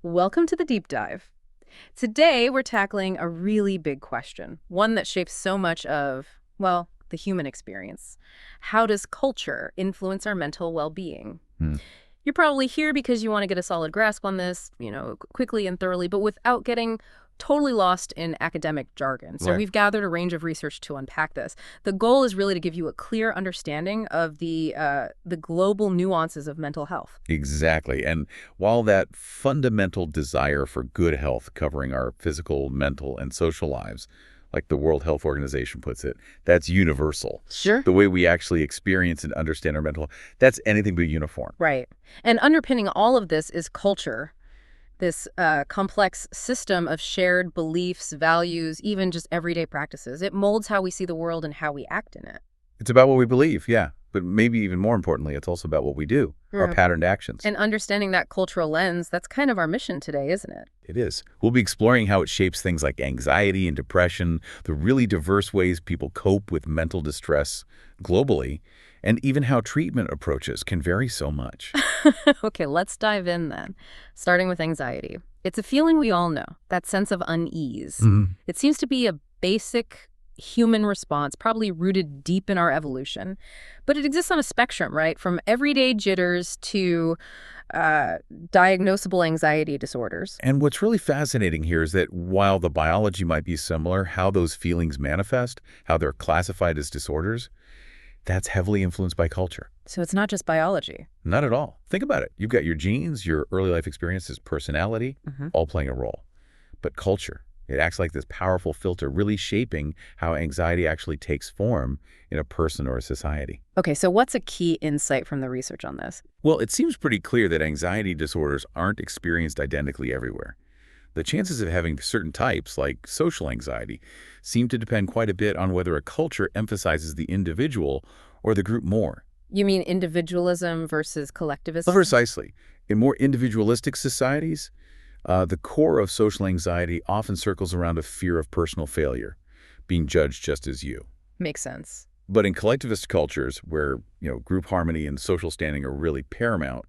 Welcome to the deep dive. Today, we're tackling a really big question, one that shapes so much of, well, the human experience. How does culture influence our mental well-being? Hmm. You're probably here because you want to get a solid grasp on this, quickly and thoroughly, but without getting totally lost in academic jargon. So Right. we've gathered a range of research to unpack this. The goal is really to give you a clear understanding of the global nuances of mental health. Exactly. And while that fundamental desire for good health covering our physical, mental, and social lives, like the World Health Organization puts it, that's universal. Sure. The way we actually experience and understand our mental health, that's anything but uniform. Right. And underpinning all of this is culture, this complex system of shared beliefs, values, even just everyday practices. It molds how we see the world and how we act in it. It's about what we believe, yeah. But maybe even more importantly, it's also about what we do, our Yeah. patterned actions. And understanding that cultural lens, that's kind of our mission today, isn't it? It is. We'll be exploring how it shapes things like anxiety and depression, the really diverse ways people cope with mental distress globally, and even how treatment approaches can vary so much. Okay, let's dive in then. Starting with anxiety. It's a feeling we all know, that sense of unease. Mhm. It seems to be a basic human response, probably rooted deep in our evolution. But it exists on a spectrum, right? From everyday jitters to diagnosable anxiety disorders. And what's really fascinating here is that while the biology might be similar, how those feelings manifest, how they're classified as disorders, that's heavily influenced by culture. So it's not just biology. Not at all. Think about it. You've got your genes, your early life experiences, personality, all playing a role. But culture, it acts like this powerful filter, really shaping how anxiety actually takes form in a person or a society. Okay, so what's a key insight from the research on this? Well, it seems pretty clear that anxiety disorders aren't experienced identically everywhere. The chances of having certain types, like social anxiety, seem to depend quite a bit on whether a culture emphasizes the individual or the group more. You mean individualism versus collectivism? Precisely. In more individualistic societies, the core of social anxiety often circles around a fear of personal failure, being judged just as you. Makes sense. But in collectivist cultures, where group harmony and social standing are really paramount,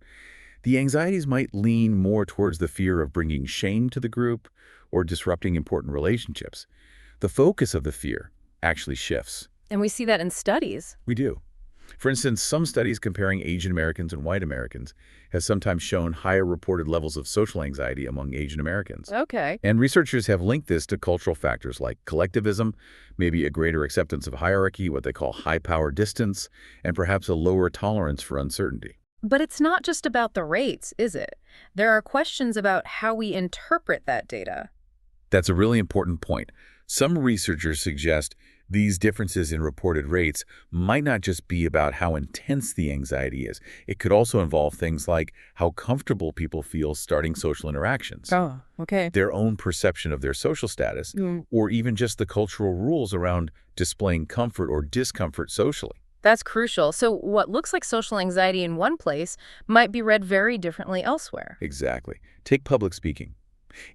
the anxieties might lean more towards the fear of bringing shame to the group or disrupting important relationships. The focus of the fear actually shifts. And we see that in studies. We do. For instance, some studies comparing Asian Americans and white Americans has sometimes shown higher reported levels of social anxiety among Asian Americans. Okay. And researchers have linked this to cultural factors like collectivism, maybe a greater acceptance of hierarchy, what they call high power distance, and perhaps a lower tolerance for uncertainty. But it's not just about the rates, is it? There are questions about how we interpret that data. That's a really important point. Some researchers suggest these differences in reported rates might not just be about how intense the anxiety is. It could also involve things like how comfortable people feel starting social interactions, Oh, okay. their own perception of their social status, or even just the cultural rules around displaying comfort or discomfort socially. That's crucial. So what looks like social anxiety in one place might be read very differently elsewhere. Exactly. Take public speaking.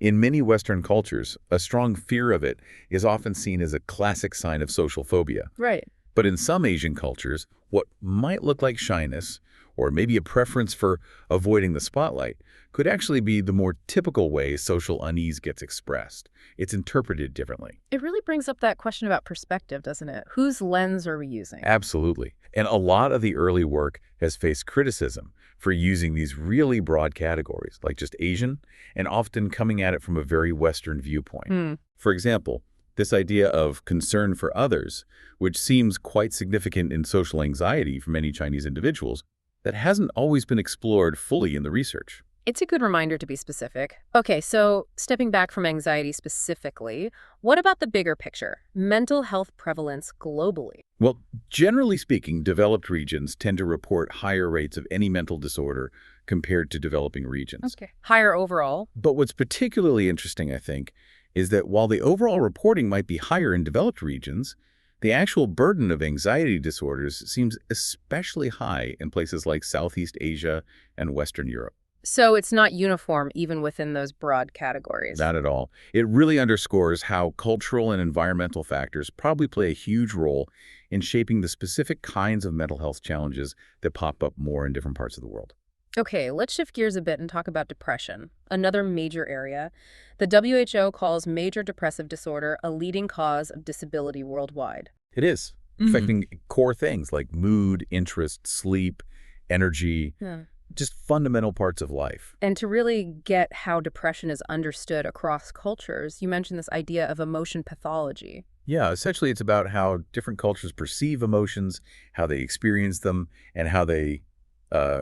In many Western cultures, a strong fear of it is often seen as a classic sign of social phobia. Right. But in some Asian cultures, what might look like shyness, or maybe a preference for avoiding the spotlight, could actually be the more typical way social unease gets expressed. It's interpreted differently. It really brings up that question about perspective, doesn't it? Whose lens are we using? Absolutely. And a lot of the early work has faced criticism for using these really broad categories, like just Asian, and often coming at it from a very Western viewpoint. For example, this idea of concern for others, which seems quite significant in social anxiety for many Chinese individuals, that hasn't always been explored fully in the research. It's a good reminder to be specific. Okay, so stepping back from anxiety specifically, what about the bigger picture? Mental health prevalence globally. Well, generally speaking, developed regions tend to report higher rates of any mental disorder compared to developing regions. Okay. Higher overall. But what's particularly interesting, I think, is that while the overall reporting might be higher in developed regions, the actual burden of anxiety disorders seems especially high in places like Southeast Asia and Western Europe. So it's not uniform even within those broad categories. Not at all. It really underscores how cultural and environmental factors probably play a huge role in shaping the specific kinds of mental health challenges that pop up more in different parts of the world. Okay, let's shift gears a bit and talk about depression, another major area. The WHO calls major depressive disorder a leading cause of disability worldwide. It is, Hmm. affecting core things like mood, interest, sleep, energy, Yeah. just fundamental parts of life. And to really get how depression is understood across cultures, you mentioned this idea of emotion pathology. Yeah, essentially it's about how different cultures perceive emotions, how they experience them, and how they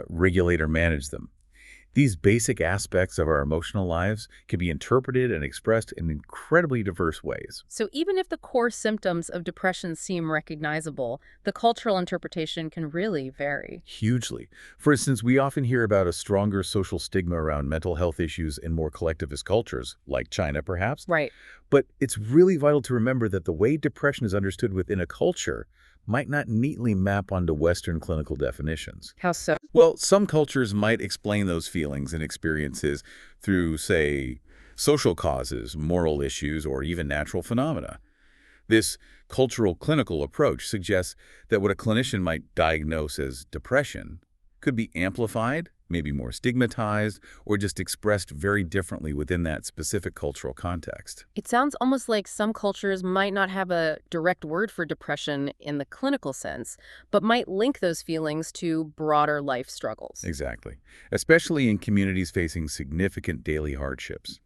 regulate or manage them. These basic aspects of our emotional lives can be interpreted and expressed in incredibly diverse ways. So even if the core symptoms of depression seem recognizable, the cultural interpretation can really vary. Hugely. For instance, we often hear about a stronger social stigma around mental health issues in more collectivist cultures, like China perhaps. Right. But it's really vital to remember that the way depression is understood within a culture might not neatly map onto Western clinical definitions. How so? Well, some cultures might explain those feelings and experiences through, say, social causes, moral issues, or even natural phenomena. This cultural clinical approach suggests that what a clinician might diagnose as depression could be amplified, maybe more stigmatized, or just expressed very differently within that specific cultural context. It sounds almost like some cultures might not have a direct word for depression in the clinical sense, but might link those feelings to broader life struggles. Exactly. Especially in communities facing significant daily hardships.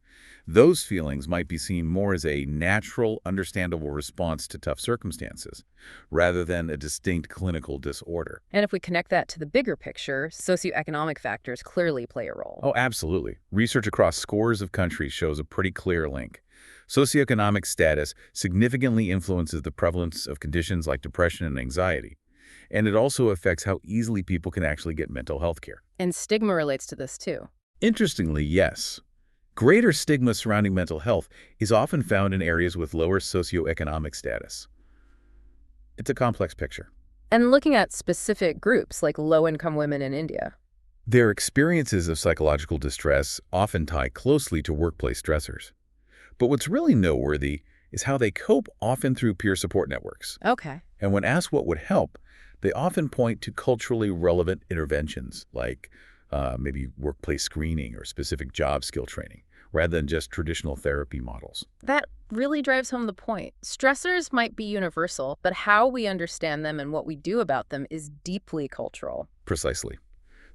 Those feelings might be seen more as a natural, understandable response to tough circumstances, rather than a distinct clinical disorder. And if we connect that to the bigger picture, socioeconomic factors clearly play a role. Oh, absolutely. Research across scores of countries shows a pretty clear link. Socioeconomic status significantly influences the prevalence of conditions like depression and anxiety, and it also affects how easily people can actually get mental health care. And stigma relates to this too. Interestingly, yes. Greater stigma surrounding mental health is often found in areas with lower socioeconomic status. It's a complex picture. And looking at specific groups like low-income women in India. Their experiences of psychological distress often tie closely to workplace stressors. But what's really noteworthy is how they cope, often through peer support networks. Okay. And when asked what would help, they often point to culturally relevant interventions like maybe workplace screening or specific job skill training, rather than just traditional therapy models. That really drives home the point. Stressors might be universal, but how we understand them and what we do about them is deeply cultural. Precisely.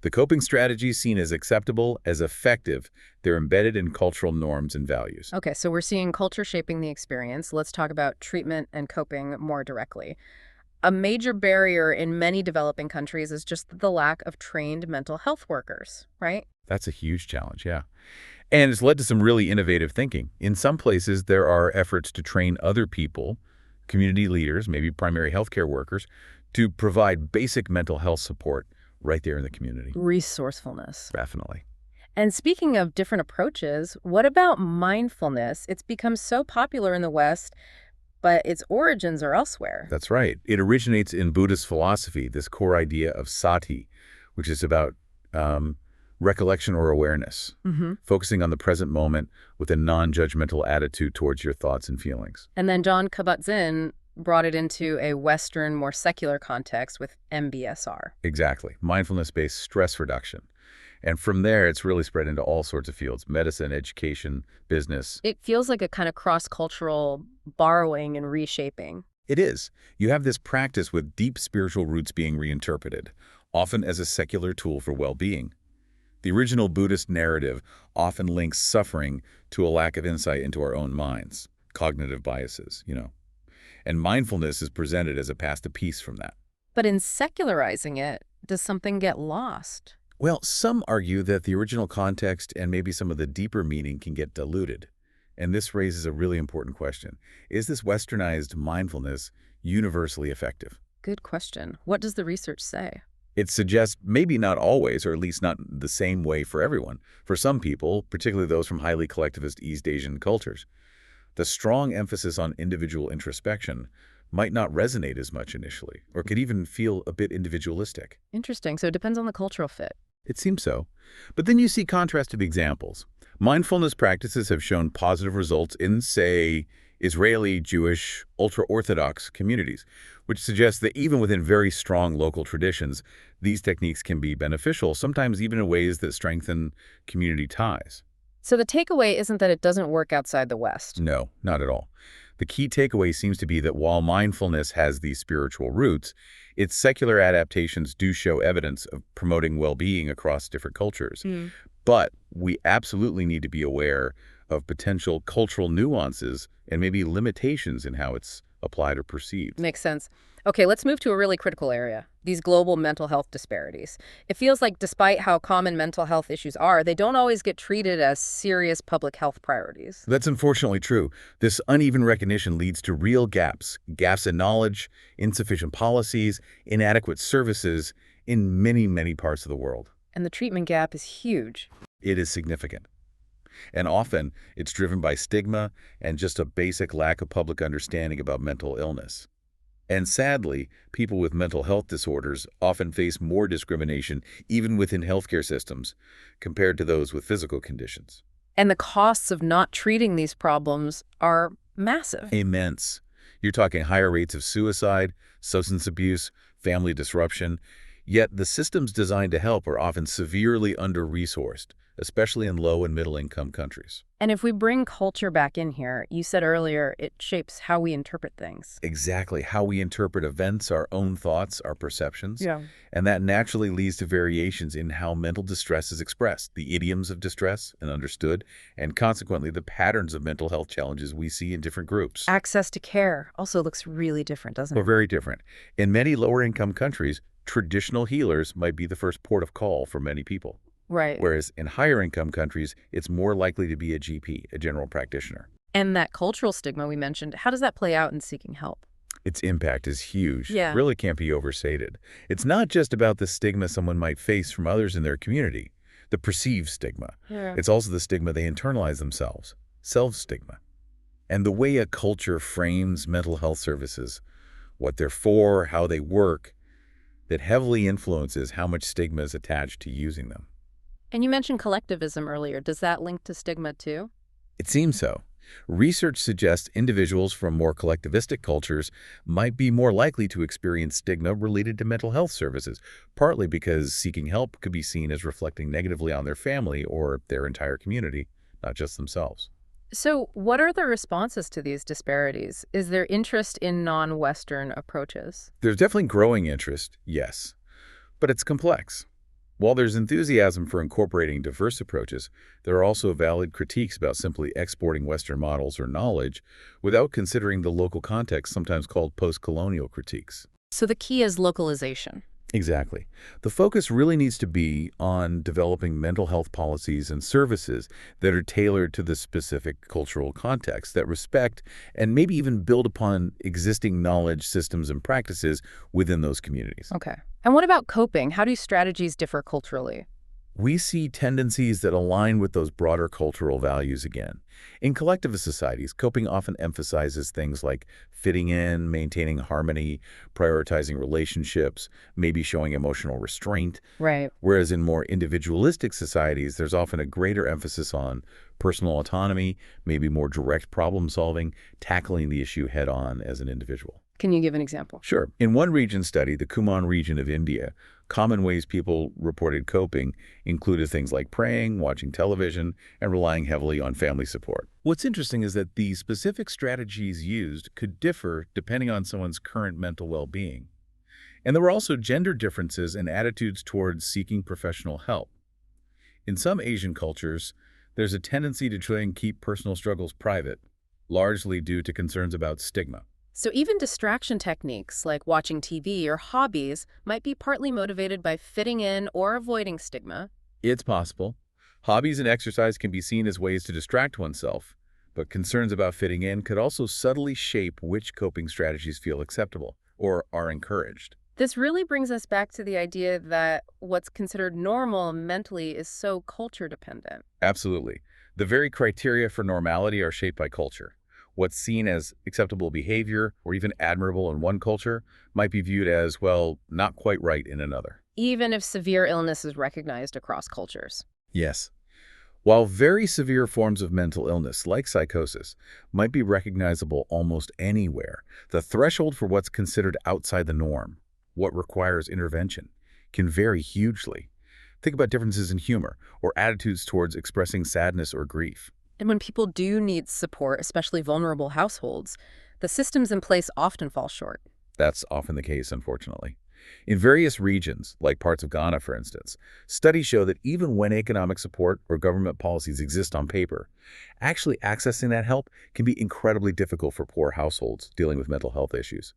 The coping strategies seen as acceptable, as effective, they're embedded in cultural norms and values. Okay, so we're seeing culture shaping the experience. Let's talk about treatment and coping more directly. A major barrier in many developing countries is just the lack of trained mental health workers, right? That's a huge challenge, yeah. And it's led to some really innovative thinking. In some places, there are efforts to train other people, community leaders, maybe primary healthcare workers, to provide basic mental health support right there in the community. Resourcefulness. Definitely. And speaking of different approaches, what about mindfulness? It's become so popular in the West, but its origins are elsewhere. That's right. It originates in Buddhist philosophy, this core idea of sati, which is about recollection or awareness, focusing on the present moment with a non-judgmental attitude towards your thoughts and feelings. And then John Kabat-Zinn brought it into a Western, more secular context with MBSR. Exactly. Mindfulness-based stress reduction. And from there, it's really spread into all sorts of fields: medicine, education, business. It feels like a kind of cross-cultural borrowing and reshaping. It is. You have this practice with deep spiritual roots being reinterpreted, often as a secular tool for well-being. The original Buddhist narrative often links suffering to a lack of insight into our own minds, cognitive biases. And mindfulness is presented as a path to peace from that. But in secularizing it, does something get lost? Well, some argue that the original context and maybe some of the deeper meaning can get diluted. And this raises a really important question. Is this westernized mindfulness universally effective? Good question. What does the research say? It suggests maybe not always, or at least not the same way for everyone. For some people, particularly those from highly collectivist East Asian cultures, the strong emphasis on individual introspection might not resonate as much initially, or could even feel a bit individualistic. Interesting. So it depends on the cultural fit. It seems so. But then you see contrastive examples. Mindfulness practices have shown positive results in, say, Israeli, Jewish, ultra-Orthodox communities, which suggests that even within very strong local traditions, These techniques can be beneficial, sometimes even in ways that strengthen community ties. So the takeaway isn't that it doesn't work outside the West. No, not at all. The key takeaway seems to be that while mindfulness has these spiritual roots, its secular adaptations do show evidence of promoting well-being across different cultures. But we absolutely need to be aware of potential cultural nuances and maybe limitations in how it's applied or perceived. Makes sense. Okay, let's move to a really critical area, these global mental health disparities. It feels like despite how common mental health issues are, they don't always get treated as serious public health priorities. That's unfortunately true. This uneven recognition leads to real gaps in knowledge, insufficient policies, inadequate services in many, many parts of the world. And the treatment gap is huge. It is significant. And often, it's driven by stigma and just a basic lack of public understanding about mental illness. And sadly, people with mental health disorders often face more discrimination even within healthcare systems compared to those with physical conditions. And the costs of not treating these problems are massive. Immense. You're talking higher rates of suicide, substance abuse, family disruption. Yet the systems designed to help are often severely under-resourced, especially in low and middle-income countries. And if we bring culture back in here, you said earlier, it shapes how we interpret things. Exactly. How we interpret events, our own thoughts, our perceptions. Yeah. And that naturally leads to variations in how mental distress is expressed, the idioms of distress and understood, and consequently the patterns of mental health challenges we see in different groups. Access to care also looks really different, doesn't Or it? very different. In many lower-income countries, traditional healers might be the first port of call for many people. Right. Whereas in higher-income countries, it's more likely to be a GP, a general practitioner. And that cultural stigma we mentioned, how does that play out in seeking help? Its impact is huge. Yeah. Really can't be overstated. It's not just about the stigma someone might face from others in their community, the perceived stigma. Yeah. It's also the stigma they internalize themselves, self-stigma. And the way a culture frames mental health services, what they're for, how they work, that heavily influences how much stigma is attached to using them. And you mentioned collectivism earlier. Does that link to stigma too? It seems so. Research suggests individuals from more collectivistic cultures might be more likely to experience stigma related to mental health services, partly because seeking help could be seen as reflecting negatively on their family or their entire community, not just themselves. So what are the responses to these disparities? Is there interest in non-Western approaches? There's definitely growing interest, yes, but it's complex. While there's enthusiasm for incorporating diverse approaches, there are also valid critiques about simply exporting Western models or knowledge without considering the local context, sometimes called post-colonial critiques. So the key is localization. Exactly. The focus really needs to be on developing mental health policies and services that are tailored to the specific cultural context, that respect and maybe even build upon existing knowledge, systems, and practices within those communities. Okay. And what about coping? How do strategies differ culturally? We see tendencies that align with those broader cultural values again. In collectivist societies, coping often emphasizes things like fitting in, maintaining harmony, prioritizing relationships, maybe showing emotional restraint. Right. Whereas in more individualistic societies, there's often a greater emphasis on personal autonomy, maybe more direct problem solving, tackling the issue head on as an individual. Can you give an example? Sure. In one region study, the Kumaon region of India, common ways people reported coping included things like praying, watching television, and relying heavily on family support. What's interesting is that the specific strategies used could differ depending on someone's current mental well-being. And there were also gender differences in attitudes towards seeking professional help. In some Asian cultures, there's a tendency to try and keep personal struggles private, largely due to concerns about stigma. So even distraction techniques like watching TV or hobbies might be partly motivated by fitting in or avoiding stigma. It's possible. Hobbies and exercise can be seen as ways to distract oneself, but concerns about fitting in could also subtly shape which coping strategies feel acceptable or are encouraged. This really brings us back to the idea that what's considered normal mentally is so culture dependent. Absolutely. The very criteria for normality are shaped by culture. What's seen as acceptable behavior or even admirable in one culture might be viewed as, well, not quite right in another. Even if severe illness is recognized across cultures. Yes. While very severe forms of mental illness, like psychosis, might be recognizable almost anywhere, the threshold for what's considered outside the norm, what requires intervention, can vary hugely. Think about differences in humor or attitudes towards expressing sadness or grief. And when people do need support, especially vulnerable households, the systems in place often fall short. That's often the case, unfortunately. In various regions, like parts of Ghana, for instance, studies show that even when economic support or government policies exist on paper, actually accessing that help can be incredibly difficult for poor households dealing with mental health issues.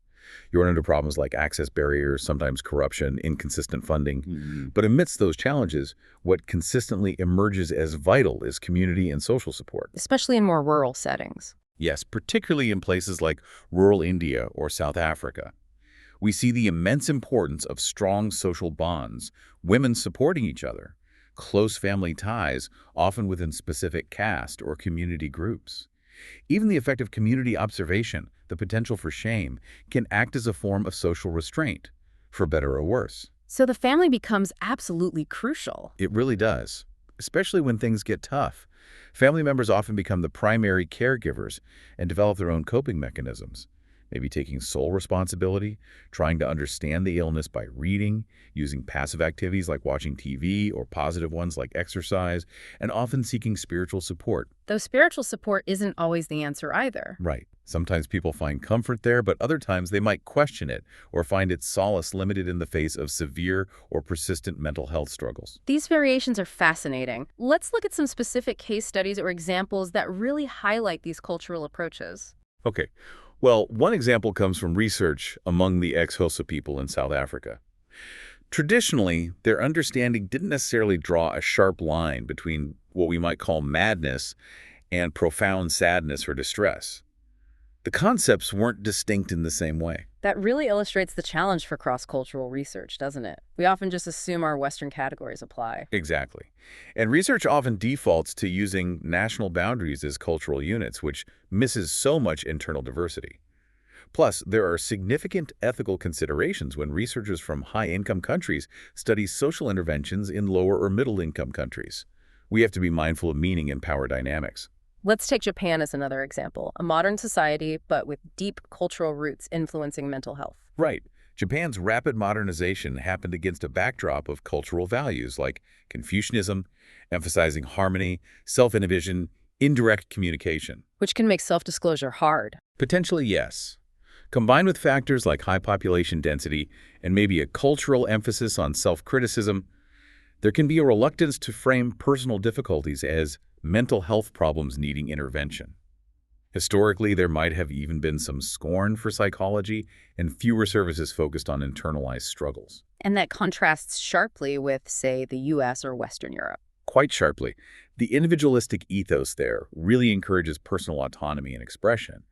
You run into problems like access barriers, sometimes corruption, inconsistent funding. But amidst those challenges, what consistently emerges as vital is community and social support. Especially in more rural settings. Yes, particularly in places like rural India or South Africa. We see the immense importance of strong social bonds, women supporting each other, close family ties, often within specific caste or community groups. Even the effect of community observation, the potential for shame, can act as a form of social restraint, for better or worse. So the family becomes absolutely crucial. It really does, especially when things get tough. Family members often become the primary caregivers and develop their own coping mechanisms, maybe taking sole responsibility, trying to understand the illness by reading, using passive activities like watching TV or positive ones like exercise, and often seeking spiritual support. Though spiritual support isn't always the answer either. Right. Sometimes people find comfort there, but other times they might question it or find its solace limited in the face of severe or persistent mental health struggles. These variations are fascinating. Let's look at some specific case studies or examples that really highlight these cultural approaches. Okay. Well, one example comes from research among the ex-Xhosa people in South Africa. Traditionally, their understanding didn't necessarily draw a sharp line between what we might call madness and profound sadness or distress. The concepts weren't distinct in the same way. That really illustrates the challenge for cross-cultural research, doesn't it? We often just assume our Western categories apply. Exactly. And research often defaults to using national boundaries as cultural units, which misses so much internal diversity. Plus, there are significant ethical considerations when researchers from high-income countries study social interventions in lower or middle-income countries. We have to be mindful of meaning and power dynamics. Let's take Japan as another example, a modern society, but with deep cultural roots influencing mental health. Right. Japan's rapid modernization happened against a backdrop of cultural values like Confucianism, emphasizing harmony, self-inhibition, indirect communication. Which can make self-disclosure hard. Potentially, yes. Combined with factors like high population density and maybe a cultural emphasis on self-criticism, there can be a reluctance to frame personal difficulties as mental health problems needing intervention. Historically, there might have even been some scorn for psychology and fewer services focused on internalized struggles. And that contrasts sharply with, say, the US or Western Europe. Quite sharply. The individualistic ethos there really encourages personal autonomy and expression,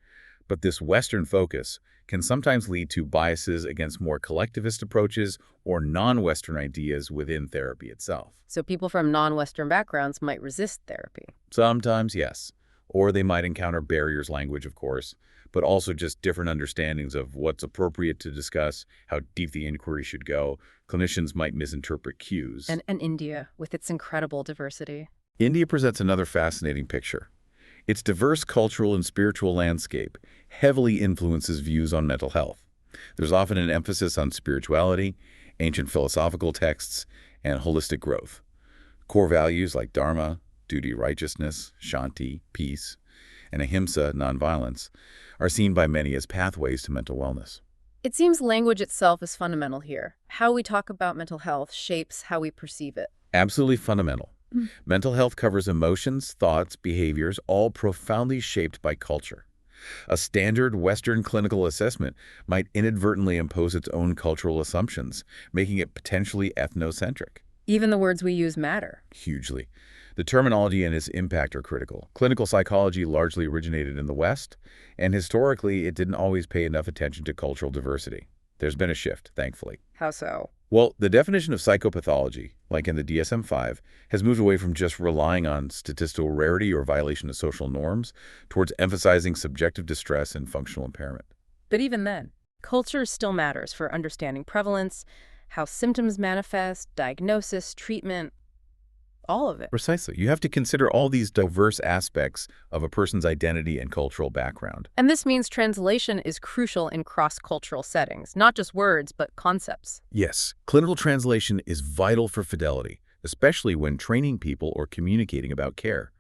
but this Western focus can sometimes lead to biases against more collectivist approaches or non-Western ideas within therapy itself. So people from non-Western backgrounds might resist therapy. Sometimes, yes. Or they might encounter barriers, language, of course, but also just different understandings of what's appropriate to discuss, how deep the inquiry should go. Clinicians might misinterpret cues. And India, with its incredible diversity. India presents another fascinating picture. Its diverse cultural and spiritual landscape heavily influences views on mental health. There's often an emphasis on spirituality, ancient philosophical texts, and holistic growth. Core values like dharma, duty, righteousness, shanti, peace, and ahimsa, nonviolence, are seen by many as pathways to mental wellness. It seems language itself is fundamental here. How we talk about mental health shapes how we perceive it. Absolutely fundamental. Mental health covers emotions, thoughts, behaviors, all profoundly shaped by culture. A standard Western clinical assessment might inadvertently impose its own cultural assumptions, making it potentially ethnocentric. Even the words we use matter. Hugely. The terminology and its impact are critical. Clinical psychology largely originated in the West, and historically it didn't always pay enough attention to cultural diversity. There's been a shift, thankfully. How so? Well, the definition of psychopathology, like in the DSM-5, has moved away from just relying on statistical rarity or violation of social norms towards emphasizing subjective distress and functional impairment. But even then, culture still matters for understanding prevalence, how symptoms manifest, diagnosis, treatment. All of it. Precisely. You have to consider all these diverse aspects of a person's identity and cultural background. And this means translation is crucial in cross-cultural settings, not just words, but concepts. Yes, clinical translation is vital for fidelity, especially when training people or communicating about care.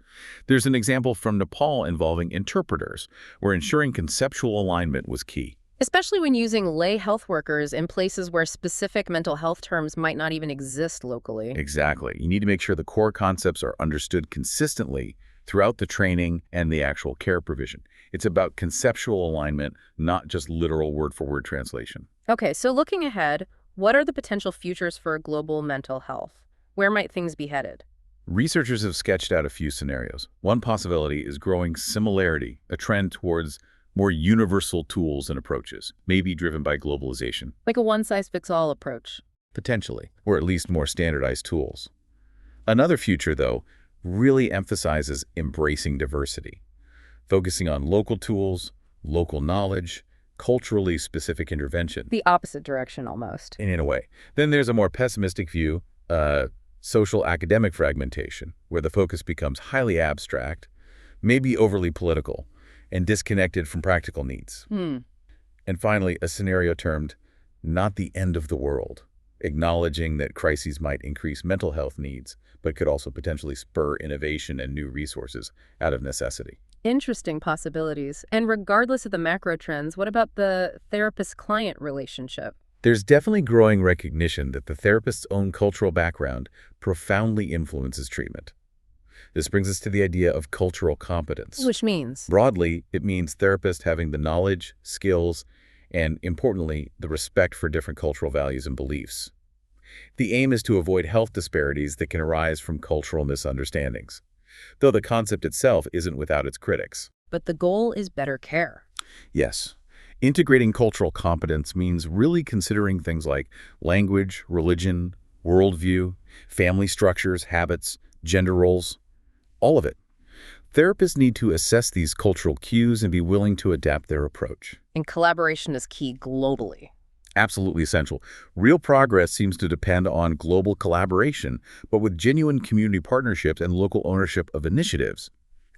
There's an example from Nepal involving interpreters, where ensuring conceptual alignment was key. Especially when using lay health workers in places where specific mental health terms might not even exist locally. Exactly. You need to make sure the core concepts are understood consistently throughout the training and the actual care provision. It's about conceptual alignment, not just literal word-for-word translation. Okay, so looking ahead, what are the potential futures for global mental health? Where might things be headed? Researchers have sketched out a few scenarios. One possibility is growing similarity, a trend towards more universal tools and approaches, maybe driven by globalization. Like a one-size-fits-all approach. Potentially, or at least more standardized tools. Another future, though, really emphasizes embracing diversity, focusing on local tools, local knowledge, culturally specific intervention. The opposite direction, almost. In a way. Then there's a more pessimistic view, social academic fragmentation, where the focus becomes highly abstract, maybe overly political, and disconnected from practical needs. And finally, a scenario termed not the end of the world, acknowledging that crises might increase mental health needs, but could also potentially spur innovation and new resources out of necessity. Interesting possibilities. And regardless of the macro trends, what about the therapist-client relationship? There's definitely growing recognition that the therapist's own cultural background profoundly influences treatment. This brings us to the idea of cultural competence. Which means? Broadly, it means therapists having the knowledge, skills, and, importantly, the respect for different cultural values and beliefs. The aim is to avoid health disparities that can arise from cultural misunderstandings, though the concept itself isn't without its critics. But the goal is better care. Yes. Integrating cultural competence means really considering things like language, religion, worldview, family structures, habits, gender roles, all of it. Therapists need to assess these cultural cues and be willing to adapt their approach. And collaboration is key globally. Absolutely essential. Real progress seems to depend on global collaboration, but with genuine community partnerships and local ownership of initiatives.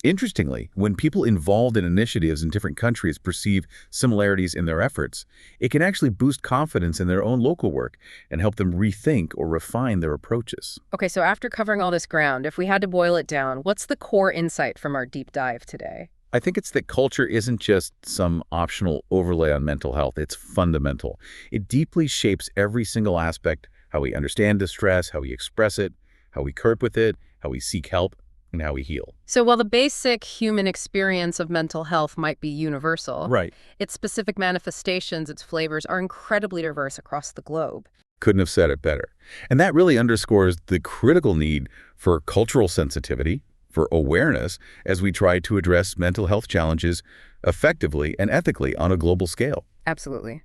Interestingly, when people involved in initiatives in different countries perceive similarities in their efforts, it can actually boost confidence in their own local work and help them rethink or refine their approaches. Okay, so after covering all this ground, if we had to boil it down, what's the core insight from our deep dive today? I think it's that culture isn't just some optional overlay on mental health. It's fundamental. It deeply shapes every single aspect: how we understand distress, how we express it, how we cope with it, how we seek help, and how we heal. So while the basic human experience of mental health might be universal, Right. its specific manifestations, its flavors, are incredibly diverse across the globe. Couldn't have said it better. And that really underscores the critical need for cultural sensitivity, for awareness, as we try to address mental health challenges effectively and ethically on a global scale. Absolutely.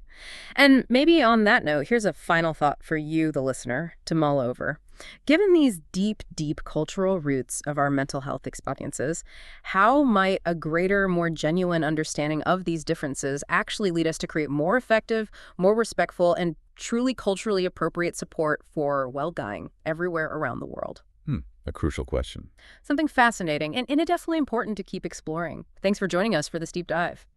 And maybe on that note, here's a final thought for you, the listener, to mull over. Given these deep, deep cultural roots of our mental health experiences, how might a greater, more genuine understanding of these differences actually lead us to create more effective, more respectful, and truly culturally appropriate support for well-being everywhere around the world? A crucial question. Something fascinating and definitely important to keep exploring. Thanks for joining us for this deep dive.